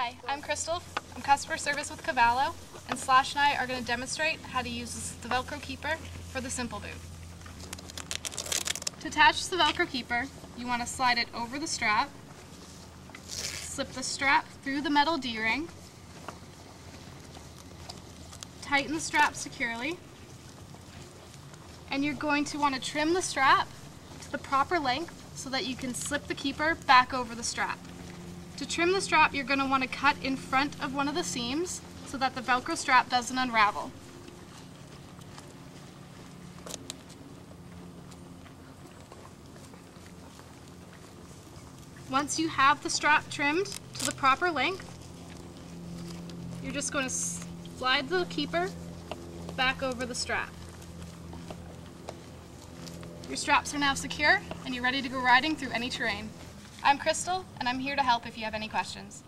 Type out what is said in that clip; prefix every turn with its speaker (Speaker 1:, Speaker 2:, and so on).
Speaker 1: Hi, I'm Crystal. I'm customer service with Cavallo, and Slash and I are going to demonstrate how to use the Velcro Keeper for the Simple Boot. To attach the Velcro Keeper, you want to slide it over the strap, slip the strap through the metal D-ring, tighten the strap securely, and you're going to want to trim the strap to the proper length so that you can slip the keeper back over the strap. To trim the strap, you're going to want to cut in front of one of the seams so that the Velcro strap doesn't unravel. Once you have the strap trimmed to the proper length, you're just going to slide the keeper back over the strap. Your straps are now secure and you're ready to go riding through any terrain. I'm Crystal, and I'm here to help if you have any questions.